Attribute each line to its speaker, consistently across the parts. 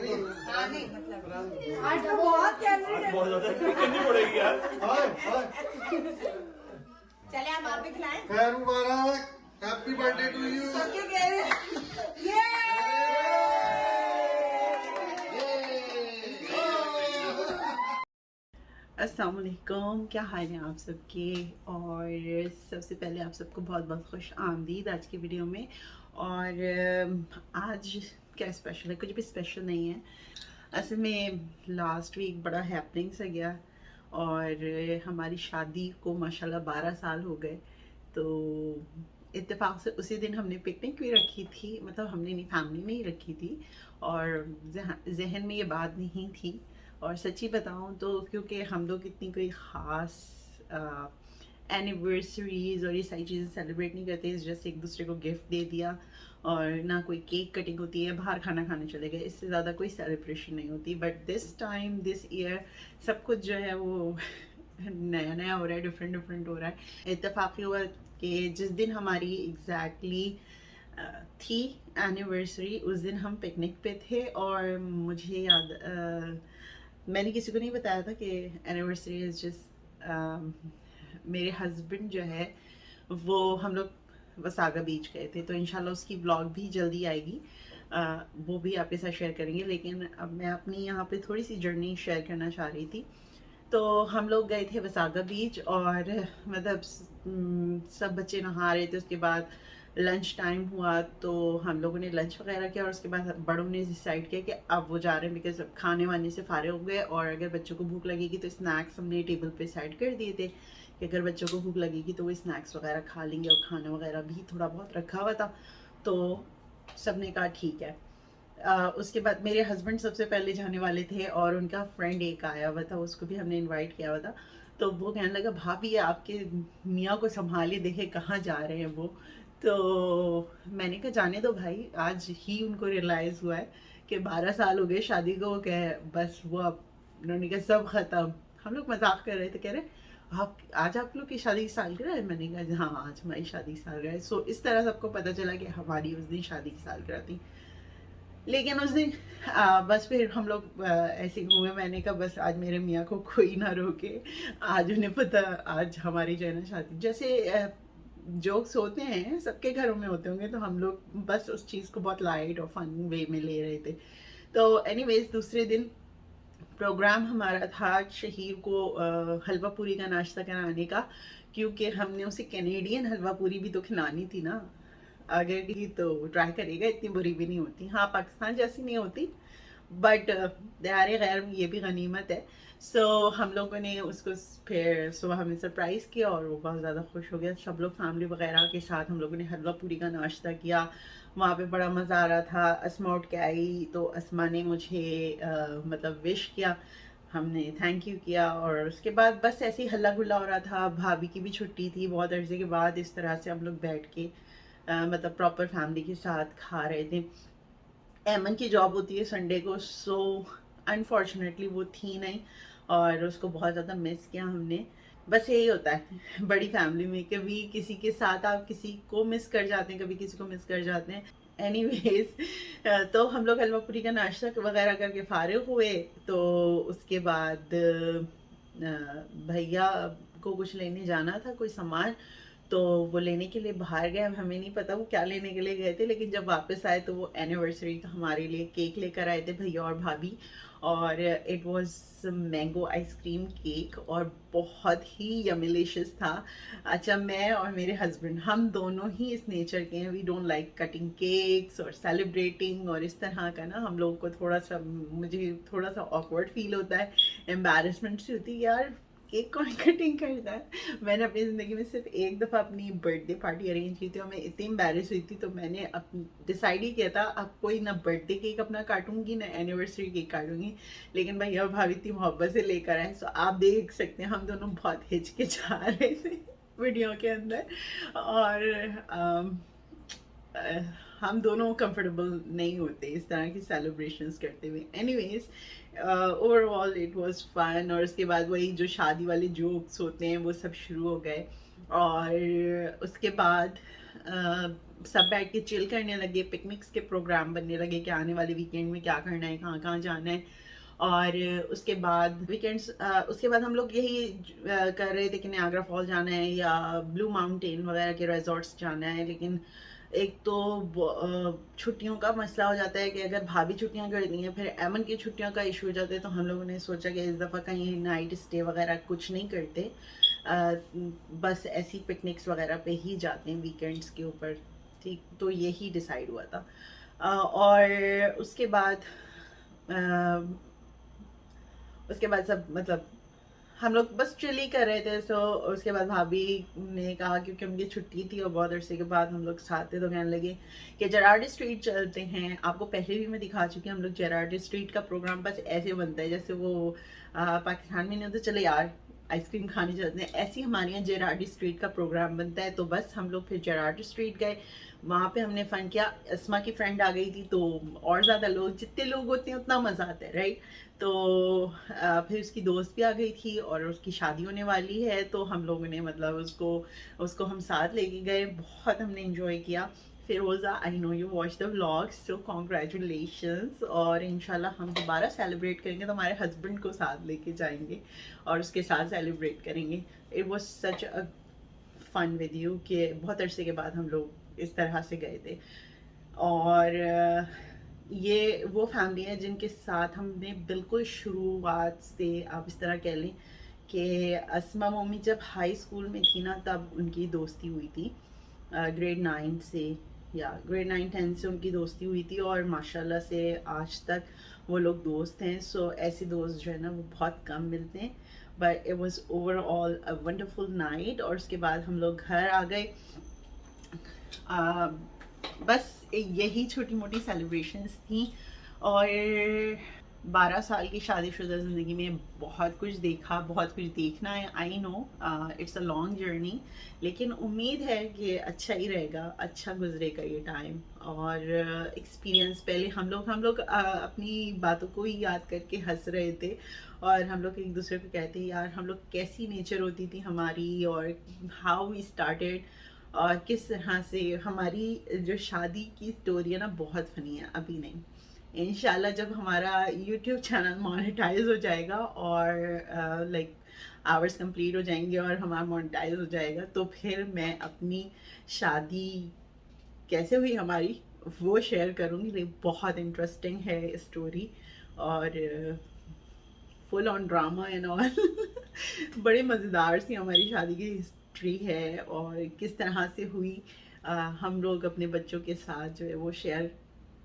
Speaker 1: चले हम आप भी खिलाएं।
Speaker 2: खैर मुबारक, हैप्पी बर्थडे टू यू।
Speaker 1: सबके कह रहे हैं
Speaker 3: अस्सलाम वालेकुम, क्या हाल है आप सबके। और सबसे पहले आप सबको बहुत बहुत खुश आमदीद आज की वीडियो में। और आज क्या स्पेशल है? कुछ भी स्पेशल नहीं है। असल में लास्ट वीक बड़ा हैपनिंग सा गया और हमारी शादी को माशाल्लाह 12 साल हो गए। तो इत्तेफाक से उसी दिन हमने पिकनिक भी रखी थी, मतलब हमने नहीं, फैमिली ने ही रखी थी और जहन में ये बात नहीं थी। और सच्ची बताऊं तो क्योंकि हम लोग इतनी कोई ख़ास एनिवर्सरीज़ और ये सारी चीज़ें सेलिब्रेट नहीं करते, जैसे एक दूसरे को गिफ्ट दे दिया और ना कोई केक कटिंग होती है, बाहर खाना खाने चले गए, इससे ज़्यादा कोई सेलिब्रेशन नहीं होती। But this time this year सब कुछ जो है वो नया नया हो रहा है, डिफरेंट डिफरेंट हो रहा है। इत्तेफाक़ी हुआ कि जिस दिन हमारी एग्जैक्टली थी एनिवर्सरी, उस दिन हम पिकनिक पे थे और मुझे याद मैंने किसी को नहीं बताया था कि एनिवर्सरी इज़ जस्ट मेरे हस्बैंड जो है वो हम लोग वसागा बीच गए थे, तो इंशाल्लाह उसकी ब्लॉग भी जल्दी आएगी, वो भी आपके साथ शेयर करेंगे। लेकिन अब मैं अपनी यहाँ पे थोड़ी सी जर्नी शेयर करना चाह रही थी। तो हम लोग गए थे वसागा बीच और मतलब सब बच्चे नहा रहे थे। उसके बाद लंच टाइम हुआ तो हम लोगों ने लंच वगैरह किया और उसके बाद बड़ों ने डिसाइड किया कि अब वो जा रहे हैं, बिकॉज खाने वाने से फारिग हो गए और अगर बच्चों को भूख लगेगी तो स्नैक्स हमने टेबल पे साइड कर दिए थे कि अगर बच्चों को भूख लगेगी तो वो स्नैक्स वगैरह खा लेंगे, और खाना वगैरह भी थोड़ा बहुत रखा हुआ था। तो सब ने कहा ठीक है। उसके बाद मेरे हस्बैंड सबसे पहले जाने वाले थे और उनका फ्रेंड एक आया हुआ था, उसको भी हमने इनवाइट किया हुआ था। तो वो कहने लगा भाभी आपके मियाँ को संभालिए, देखे कहाँ जा रहे हैं वो। तो मैंने कहा जाने दो भाई, आज ही उनको रियलाइज़ हुआ है कि 12 साल हो गए शादी को, कह बस वो अब उन्होंने कहा सब ख़त्म। हम लोग मजाक कर रहे थे, कह रहे आप आज आप लोग की शादी की सालगिरह है? मैंने कहा हाँ आज हमारी शादी की सालगिरह है। सो इस तरह सबको पता चला कि हमारी उस दिन शादी की सालगिरह थी। लेकिन उस दिन बस फिर हम लोग ऐसे घूमे। मैंने कहा बस आज मेरे मियाँ को कोई ना रोके, आज उन्हें पता आज हमारी जो है ना शादी, जैसे जोक्स होते हैं सबके घरों में होते होंगे, तो हम लोग बस उस चीज़ को बहुत लाइट और फन वे में ले रहे थे। तो एनीवेज दूसरे दिन प्रोग्राम हमारा था शहीर को हलवा पूरी का नाश्ता कराने का, क्योंकि हमने उसे कैनेडियन हलवा पूरी भी तो खिलानी थी ना। अगर की तो ट्राई करेगा, इतनी बुरी भी नहीं होती, हाँ पाकिस्तान जैसी नहीं होती, बट दयारे गैर ये भी गनीमत है। सो हम लोगों ने उसको फिर सुबह हमें सरप्राइज़ किया और वो बहुत ज़्यादा खुश हो गया। सब लोग फैमिली वगैरह के साथ हम लोगों ने हलवा पूरी का नाश्ता किया, वहाँ पे बड़ा मज़ा आ रहा था। अस्मा उठ के आई तो अस्मा ने मुझे मतलब विश किया, हमने थैंक यू किया और उसके बाद बस ऐसे ही हल्ला गुल्ला हो रहा था। भाभी की भी छुट्टी थी, बहुत अर्से के बाद इस तरह से हम लोग बैठ के मतलब प्रॉपर फैमिली के साथ खा रहे थे। एमन की जॉब होती है संडे को, सो अनफॉर्चुनेटली वो थी नहीं और उसको बहुत ज़्यादा मिस किया हमने। बस यही होता है बड़ी फैमिली में, कभी किसी के साथ आप किसी को मिस कर जाते हैं, कभी किसी को मिस कर जाते हैं। एनीवेज तो हम लोग हलवा पूरी का नाश्ता वगैरह करके फारिग हुए। तो उसके बाद भैया को कुछ लेने जाना था, कोई सामान, तो वो लेने के लिए बाहर गए। अब हमें नहीं पता वो क्या लेने के लिए गए थे, लेकिन जब वापस आए तो वो एनिवर्सरी का हमारे लिए केक लेकर आए थे भैया और भाभी, और it was mango ice cream cake और बहुत ही यमिलिशियस था। अच्छा, मैं और मेरे हस्बैंड हम दोनों ही इस नेचर के हैं, we don't like cutting cakes और सेलिब्रेटिंग और इस तरह का ना, हम लोगों को थोड़ा सा, मुझे थोड़ा सा ऑकवर्ड फील होता है, एम्बैरेसमेंट सी होती है यार केक कौन कटिंग करता है। मैंने अपनी ज़िंदगी में सिर्फ एक दफ़ा अपनी बर्थडे पार्टी अरेंज की थी और मैं इतनी एम्बैरेस हुई थी, तो मैंने डिसाइड ही किया था अब कोई ना बर्थडे केक अपना काटूंगी ना एनिवर्सरी केक काटूंगी। लेकिन भैया भाभी इतनी मोहब्बत से लेकर आए, सो आप देख सकते हैं हम दोनों बहुत हिचकिचा रहे थे वीडियो के अंदर, और हम दोनों कंफर्टेबल नहीं होते इस तरह की सेलिब्रेशंस करते हुए। Anyways overall it was fun. और उसके बाद वही जो शादी वाले जोक्स होते हैं वो सब शुरू हो गए और उसके बाद सब बैठ के चिल करने लगे, पिकनिक्स के प्रोग्राम बनने लगे कि आने वाले वीकेंड में क्या करना है, कहाँ कहाँ जाना है. और उसके बाद वीकेंड्स, उसके बाद हम लोग यही कर रहे थे कि नियाग्रा फॉल जाना है या ब्लू माउंटेन वगैरह के रिजॉर्ट्स जाना है. लेकिन एक तो छुट्टियों का मसला हो जाता है कि अगर भाभी छुट्टियां कर दी हैं, फिर एमन की छुट्टियों का इशू हो जाता है. तो हम लोगों ने सोचा कि इस दफ़ा कहीं नाइट स्टे वगैरह कुछ नहीं करते, बस ऐसी पिकनिक्स वगैरह पे ही जाते हैं वीकेंड्स के ऊपर. ठीक, तो यही डिसाइड हुआ था. और उसके बाद सब मतलब हम लोग बस चिल ही कर रहे थे. सो उसके बाद भाभी ने कहा, क्योंकि उनकी छुट्टी थी और बहुत अरसे के बाद हम लोग साथ थे, तो कहने लगे कि जेरार्ड स्ट्रीट चलते हैं. आपको पहले भी मैं दिखा चुकी हूँ, हम लोग जेरार्ड स्ट्रीट का प्रोग्राम बस ऐसे बनता है जैसे वो पाकिस्तान में नहीं होता, चले यार आइसक्रीम खाने चलते हैं, ऐसे ही हमारे यहाँ जेरार्ड स्ट्रीट का प्रोग्राम बनता है. तो बस हम लोग फिर जेरार्ड स्ट्रीट गए, वहाँ पे हमने फ़न किया. अस्मा की फ्रेंड आ गई थी, तो और ज़्यादा लोग, जितने लोग होते हैं उतना मज़ा आता है, राइट. तो फिर उसकी दोस्त भी आ गई थी और उसकी शादी होने वाली है, तो हम लोगों ने मतलब उसको हम साथ लेके गए. बहुत हमने इंजॉय किया. Firoza, I know you watch the vlogs, so congratulations. और इंशाल्लाह हम दोबारा सेलिब्रेट करेंगे तो हमारे हस्बैंड को साथ लेके जाएंगे और उसके साथ सेलिब्रेट करेंगे. It was such a fun with you कि बहुत अरसे के बाद हम लोग इस तरह से गए थे. और ये वो फैमिली है जिनके साथ हमने बिल्कुल शुरुआत से, आप इस तरह कह लें कि अस्मा मम्मी जब हाई स्कूल में थी ना, तब उनकी दोस्ती हुई थी. ग्रेड 9 से या ग्रेड 9-10 से उनकी दोस्ती हुई थी और माशाल्लाह से आज तक वो लोग दोस्त हैं. सो ऐसे दोस्त जो है ना वो बहुत कम मिलते हैं. But it was overall a wonderful night. और उसके बाद हम लोग घर आ गए. बस यही छोटी मोटी सेलिब्रेशंस थी. और 12 साल की शादीशुदा ज़िंदगी में बहुत कुछ देखा, बहुत कुछ देखना है. I know it's a long journey, लेकिन उम्मीद है कि अच्छा ही रहेगा, अच्छा गुजरेगा ये टाइम. और एक्सपीरियंस पहले हम लोग अपनी बातों को ही याद करके हंस रहे थे. और हम लोग एक दूसरे को कहते हैं, यार हम लोग कैसी नेचर होती थी हमारी, और हाउ वी स्टार्टेड, और किस तरह से हमारी जो शादी की स्टोरी है ना, बहुत फनी है. अभी नहीं, इंशाल्लाह जब हमारा यूट्यूब चैनल मोनेटाइज हो जाएगा और लाइक आवर्स कंप्लीट हो जाएंगे और हमारा मोनेटाइज हो जाएगा, तो फिर मैं अपनी शादी कैसे हुई हमारी वो शेयर करूँगी. बहुत इंटरेस्टिंग है स्टोरी और full on drama and all. बड़े मज़ेदार सी हमारी शादी की हिस्ट्री है और किस तरह से हुई. हम लोग अपने बच्चों के साथ जो है वो शेयर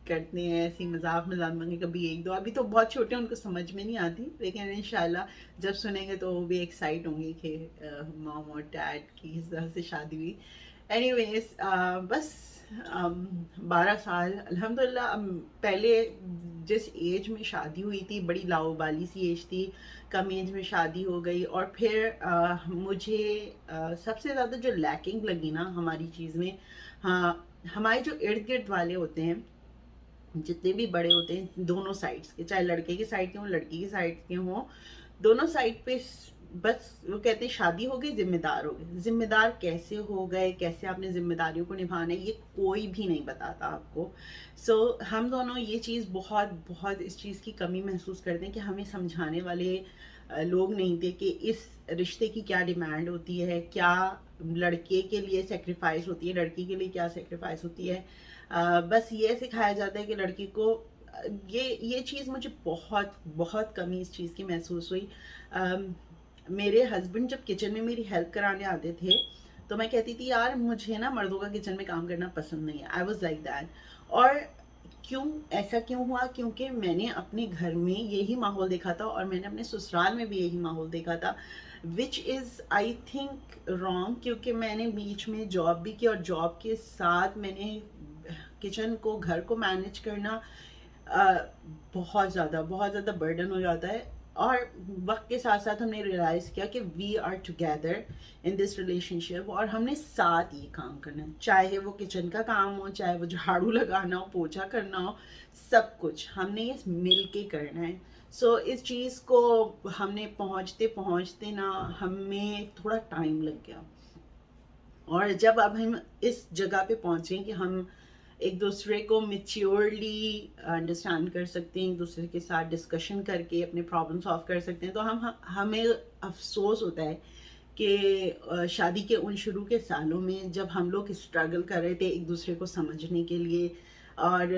Speaker 3: करते हैं, ऐसी मजाक में कभी एक दो. अभी तो बहुत छोटे हैं, उनको समझ में नहीं आती, लेकिन इंशाल्लाह जब सुनेंगे तो वो भी एक्साइट होंगे कि मॉम और डैड की इस तरह से शादी हुई. एनीवेज बस 12 साल अल्हम्दुलिल्लाह. पहले जिस एज में शादी हुई थी, बड़ी लाओबाली सी एज थी, कम एज में शादी हो गई. और फिर मुझे सबसे ज़्यादा जो लैकिंग लगी ना हमारी चीज़ में, हाँ, हमारे जो इर्द गिर्द वाले होते हैं, जितने भी बड़े होते हैं दोनों साइड्स के, चाहे लड़के की साइड के हों लड़की की साइड के हों, दोनों साइड पे बस वो कहते हैं शादी हो गई, जिम्मेदार हो गए. जिम्मेदार कैसे हो गए, कैसे आपने जिम्मेदारियों को निभाना है, ये कोई भी नहीं बताता आपको. सो हम दोनों ये चीज़ बहुत बहुत इस चीज़ की कमी महसूस करते हैं कि हमें समझाने वाले लोग नहीं थे कि इस रिश्ते की क्या डिमांड होती है, क्या लड़के के लिए सेक्रीफाइस होती है, लड़की के लिए क्या सेक्रीफाइस होती है. बस ये सिखाया जाता है कि लड़की को ये चीज़ मुझे बहुत बहुत कमी इस चीज़ की महसूस हुई. मेरे हस्बैंड जब किचन में मेरी हेल्प कराने आते थे, तो मैं कहती थी यार मुझे ना मर्दों का किचन में काम करना पसंद नहीं है. I was like that. और ऐसा क्यों हुआ? क्योंकि मैंने अपने घर में यही माहौल देखा था और मैंने अपने ससुराल में भी यही माहौल देखा था, which is I think wrong. क्योंकि मैंने बीच में जॉब भी की और जॉब के साथ मैंने किचन को, घर को मैनेज करना बहुत ज़्यादा बर्डन हो जाता है. और वक्त के साथ साथ हमने रियलाइज़ किया कि we are together in this relationship और हमने साथ ये काम करना है, चाहे वो किचन का काम हो, चाहे वो झाड़ू लगाना हो, पोछा करना हो, सब कुछ हमने ये मिल के करना है. सो इस चीज़ को हमने पहुँचते पहुँचते ना हमें थोड़ा टाइम लग गया. اور جب اب ہم اس جگہ پہ پہنچیں کہ ہم ایک دوسرے کو میچیورلی انڈرسٹینڈ کر سکتے ہیں، ایک دوسرے کے ساتھ ڈسکشن کر کے اپنے پرابلم سالو کر سکتے ہیں، تو ہمیں افسوس ہوتا ہے کہ شادی کے ان شروع کے سالوں میں جب ہم لوگ اسٹرگل کر رہے تھے ایک دوسرے کو سمجھنے کے لیے، اور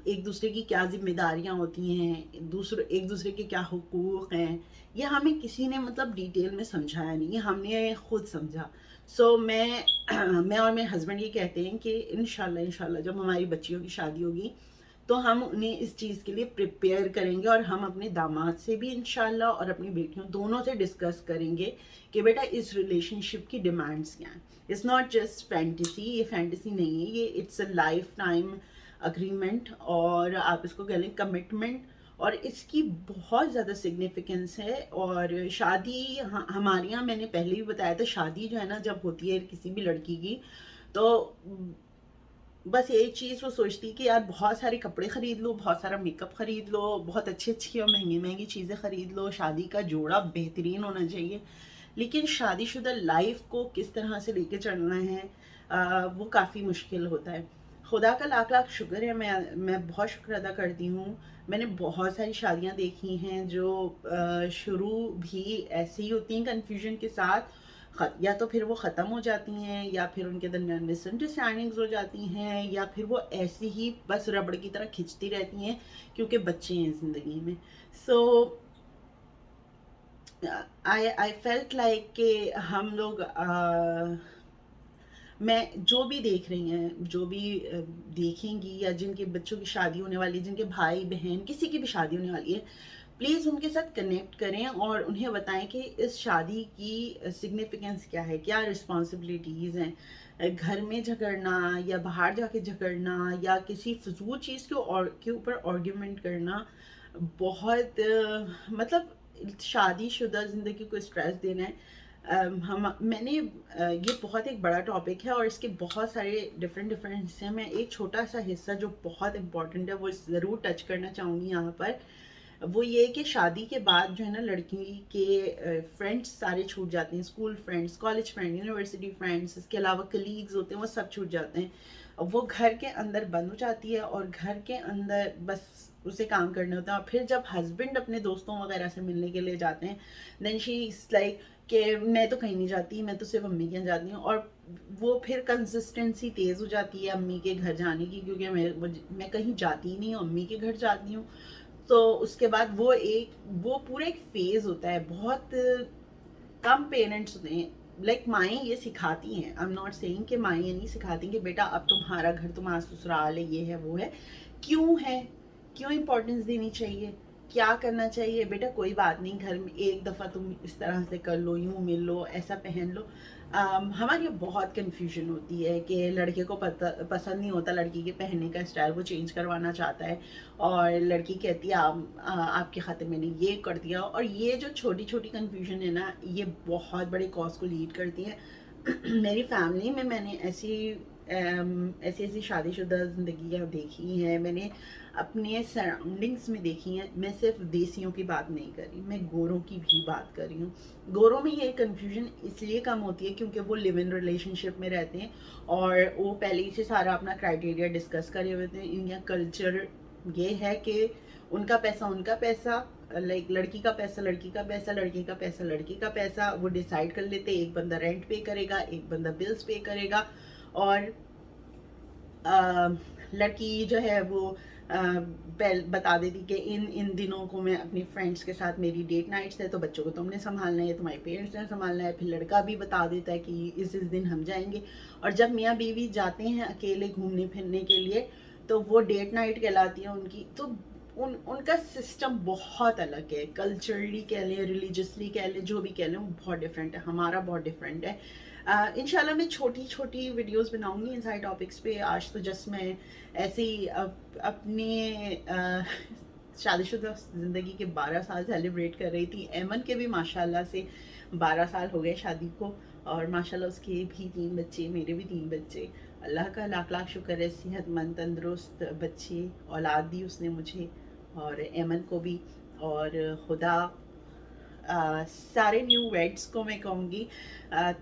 Speaker 3: ایک دوسرے کی کیا ذمہ داریاں ہوتی ہیں، ایک دوسرے کے کیا حقوق ہیں، یہ ہمیں کسی نے مطلب ڈیٹیل میں سمجھایا نہیں، یہ ہم نے خود سمجھا. سو میں اور میرے ہسبینڈ یہ کہتے ہیں کہ انشاءاللہ جب ہماری بچیوں کی شادی ہوگی تو ہم انہیں اس چیز کے لیے پریپیئر کریں گے، اور ہم اپنے داماد سے بھی انشاءاللہ اور اپنی بیٹیوں دونوں سے ڈسکس کریں گے کہ بیٹا اس ریلیشن شپ کی ڈیمانڈس کیا ہیں. اٹس ناٹ جسٹ فینٹیسی، یہ فینٹیسی نہیں ہے، یہ it's a lifetime agreement, اور آپ اس کو کہہ لیں کمٹمنٹ، اور اس کی بہت زیادہ سگنیفیکنس ہے. اور شادی ہمارے یہاں، میں نے پہلے بھی بتایا تھا، شادی جو ہے نا جب ہوتی ہے کسی بھی لڑکی کی، تو بس ایک چیز وہ سوچتی کہ یار بہت سارے کپڑے خرید لو، بہت سارا میک اپ خرید لو، بہت اچھی اور مہنگی چیزیں خرید لو، شادی کا جوڑا بہترین ہونا چاہیے. لیکن شادی شدہ لائف کو کس طرح سے لے کے چلنا ہے وہ کافی مشکل ہوتا ہے. خدا کا لاکھ شکر ہے، میں بہت شکر ادا کرتی ہوں. میں نے بہت ساری شادیاں دیکھی ہیں جو شروع بھی ایسی ہی ہوتی ہیں کنفیوژن کے ساتھ، یا تو پھر وہ ختم ہو جاتی ہیں، یا پھر ان کے درمیان مس انڈرسٹینڈنگز ہو جاتی ہیں، یا پھر وہ ایسی ہی بس ربڑ کی طرح کھنچتی رہتی ہیں کیونکہ بچے ہیں زندگی میں. سو آئی فیلٹ لائک کہ ہم لوگ میں جو بھی دیکھ رہی ہیں، جو بھی دیکھیں گی، یا جن کے بچوں کی شادی ہونے والی ہے، جن کے بھائی بہن کسی کی بھی شادی ہونے والی ہے، پلیز ان کے ساتھ کنیکٹ کریں اور انہیں بتائیں کہ اس شادی کی سگنیفیکنس کیا ہے، کیا رسپانسبلٹیز ہیں. گھر میں جھگڑنا یا باہر جا کے جھگڑنا یا کسی فضول چیز کے اوپر آرگیومنٹ کرنا بہت مطلب شادی شدہ زندگی کو اسٹریس دینا ہے. میں نے یہ بہت ایک بڑا ٹاپک ہے اور اس کے بہت سارے ڈفرینٹ حصے ہیں. میں ایک چھوٹا سا حصہ جو بہت امپورٹنٹ ہے وہ ضرور ٹچ کرنا چاہوں گی یہاں پر. وہ یہ کہ شادی کے بعد جو ہے نا لڑکی کے فرینڈس سارے چھوٹ جاتے ہیں، school friends, college friend, university friends, اس کے علاوہ کلیگز ہوتے ہیں، وہ سب چھوٹ جاتے ہیں. وہ گھر کے اندر بند ہو جاتی ہے اور گھر کے اندر بس اسے کام کرنے ہوتے ہیں. اور پھر جب ہسبینڈ اپنے دوستوں وغیرہ سے ملنے کے لیے جاتے ہیں، دین شی از لائک کہ میں تو کہیں نہیں جاتی، میں تو صرف امی کے یہاں جاتی ہوں. اور وہ پھر کنسسٹنسی تیز ہو جاتی ہے امی کے گھر جانے کی، کیونکہ میں کہیں جاتی ہی نہیں ہوں، امی کے گھر جاتی ہوں. تو اس کے بعد وہ پورا ایک فیز ہوتا ہے. بہت کم پیرنٹس ہوتے ہیں، لائک مائیں یہ سکھاتی ہیں، آئی ایم ناٹ سیئنگ کہ مائیں یہ نہیں سکھاتی کہ بیٹا اب تمہارا گھر، تمہارا سسرال ہے، یہ ہے وہ ہے. کیوں امپورٹنس دینی چاہیے، کیا کرنا چاہیے بیٹا، کوئی بات نہیں، گھر میں ایک دفعہ تم اس طرح سے کر لو، یوں مل لو، ایسا پہن لو. ہمارے یہاں بہت کنفیوژن ہوتی ہے کہ لڑکے کو پسند نہیں ہوتا لڑکی کے پہننے کا اسٹائل، وہ چینج کروانا چاہتا ہے، اور لڑکی کہتی ہے آپ کے خاطر میں نے یہ کر دیا. اور یہ جو چھوٹی چھوٹی کنفیوژن ہے نا، یہ بہت بڑے کاز کو لیڈ کرتی ہے. میری فیملی میں نے ایسی شادی شدہ زندگیاں دیکھی ہیں، میں نے اپنے سراؤنڈنگس میں دیکھی ہیں. میں صرف دیسیوں کی بات نہیں کر رہی، میں گوروں کی بھی بات کر رہی ہوں. گوروں میں یہ کنفیوژن اس لیے کم ہوتی ہے کیونکہ وہ لیو ان ریلیشن شپ میں رہتے ہیں اور وہ پہلے ہی سے سارا اپنا کرائٹیریا ڈسکس کرے ہوئے تھے. ان کا کلچر یہ ہے کہ ان کا پیسہ لائک لڑکی کا پیسہ لڑکی کا پیسہ، لڑکی کا پیسہ لڑکی کا پیسہ، وہ ڈیسائیڈ کر لیتے. ایک بندہ رینٹ پے کرے گا، ایک بندہ بلز پے کرے گا، اور لڑکی جو ہے وہ بتا دیتی کہ ان دنوں کو میں اپنی فرینڈس کے ساتھ میری ڈیٹ نائٹس ہے، تو بچوں کو تم نے سنبھالنا ہے، تمہارے پیرنٹس نے سنبھالنا ہے. پھر لڑکا بھی بتا دیتا ہے کہ اس دن ہم جائیں گے. اور جب میاں بیوی جاتے ہیں اکیلے گھومنے پھرنے کے لیے تو وہ ڈیٹ نائٹ کہلاتی ہے ان کی. تو ان کا سسٹم بہت الگ ہے، کلچرلی کہہ لیں، ریلیجسلی کہہ لیں، جو بھی کہہ لیں، وہ بہت ڈفرینٹ ہے. ہمارا بہت ڈفرینٹ ہے. انشاءاللہ میں چھوٹی ویڈیوز بناؤں گی ان سارے ٹاپکس پہ. آج تو جسٹ میں ایسے ہی اپنی شادی شدہ زندگی کے 12 سال سیلیبریٹ کر رہی تھی. ایمن کے بھی ماشاءاللہ سے 12 سال ہو گئے شادی کو، اور ماشاءاللہ اس کے بھی 3 بچے، میرے بھی 3 بچے. اللہ کا لاکھ شکر ہے، صحت مند تندرست بچے اولاد دی اس نے مجھے اور ایمن کو بھی. اور خدا سارے نیو ویڈس کو میں کہوں گی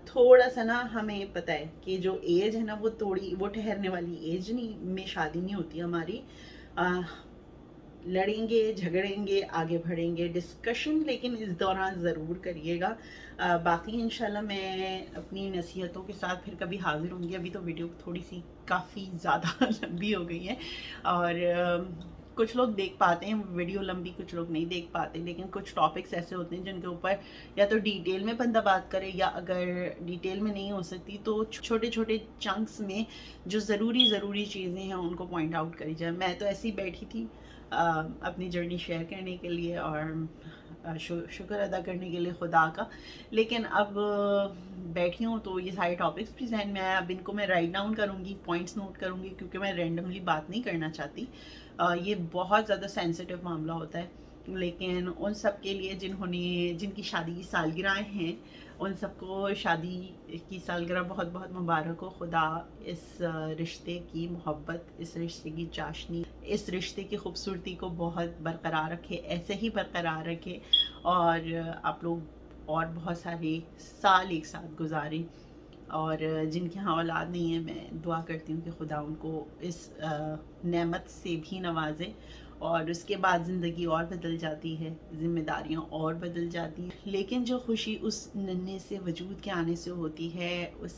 Speaker 3: تھوڑا سا نا ہمیں پتہ ہے کہ جو ایج ہے نا وہ ٹھہرنے والی ایج نہیں میں شادی نہیں ہوتی ہماری. لڑیں گے جھگڑیں گے آگے بڑھیں گے ڈسکشن لیکن اس دوران ضرور کریے گا. باقی انشاءاللہ میں اپنی نصیحتوں کے ساتھ پھر کبھی حاضر ہوں گی. ابھی تو ویڈیو تھوڑی سی کافی زیادہ لمبی ہو گئی ہے اور کچھ لوگ دیکھ پاتے ہیں ویڈیو لمبی, کچھ لوگ نہیں دیکھ پاتے, لیکن کچھ ٹاپکس ایسے ہوتے ہیں جن کے اوپر یا تو ڈیٹیل میں بندہ بات کرے یا اگر ڈیٹیل میں نہیں ہو سکتی تو چھوٹے چھوٹے چنکس میں جو ضروری چیزیں ہیں ان کو پوائنٹ آؤٹ کری جائے. میں تو ایسی بیٹھی تھی اپنی جرنی شیئر کرنے کے لیے اور شکر ادا کرنے کے لیے خدا کا, لیکن اب بیٹھی ہوں تو یہ سارے ٹاپکس بھی ذہن میں آیا. اب ان کو میں رائٹ ڈاؤن کروں گی, پوائنٹس نوٹ کروں گی کیونکہ میں رینڈملی بات نہیں کرنا چاہتی. یہ بہت زیادہ سینسٹیو معاملہ ہوتا ہے, لیکن ان سب کے لیے جن کی شادی کی سالگرہیں ہیں ان سب کو شادی کی سالگرہ بہت بہت مبارک ہو. خدا اس رشتے کی محبت, اس رشتے کی چاشنی, اس رشتے کی خوبصورتی کو بہت برقرار رکھے, ایسے ہی برقرار رکھے اور آپ لوگ اور بہت سارے سال ایک ساتھ گزاریں. اور جن کے ہاں اولاد نہیں ہے میں دعا کرتی ہوں کہ خدا ان کو اس نعمت سے بھی نوازے. اور اس کے بعد زندگی اور بدل جاتی ہے, ذمہ داریاں اور بدل جاتی ہیں, لیکن جو خوشی اس ننھے سے وجود کے آنے سے ہوتی ہے اس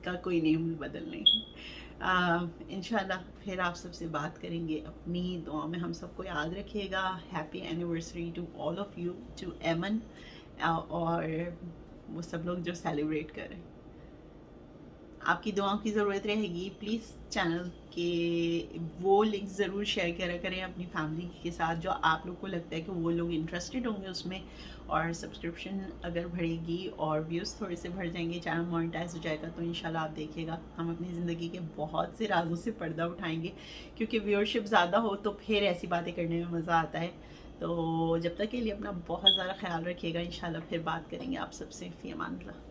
Speaker 3: کا کوئی نیم بدل نہیں. انشاءاللہ پھر آپ سب سے بات کریں گے. اپنی دعا میں ہم سب کو یاد رکھیے گا. Happy anniversary to all of you, to Aiman اور وہ سب لوگ جو سیلیبریٹ کریں. آپ کی دعاؤں کی ضرورت رہے گی. پلیز چینل کے وہ لنک ضرور شیئر کرا کریں اپنی فیملی کے ساتھ جو آپ لوگ کو لگتا ہے کہ وہ لوگ انٹرسٹڈ ہوں گے اس میں. اور سبسکرپشن اگر بڑھے گی اور ویوز تھوڑے سے بڑھ جائیں گے, چینل مونیٹائز ہو جائے گا تو انشاءاللہ آپ دیکھیے گا ہم اپنی زندگی کے بہت سے رازوں سے پردہ اٹھائیں گے. کیونکہ ویورشپ زیادہ ہو تو پھر ایسی باتیں کرنے میں مزہ آتا ہے. تو جب تک کے لیے اپنا بہت زیادہ خیال رکھیے گا. انشاءاللہ پھر بات کریں گے آپ سب سے. فی امان اللہ.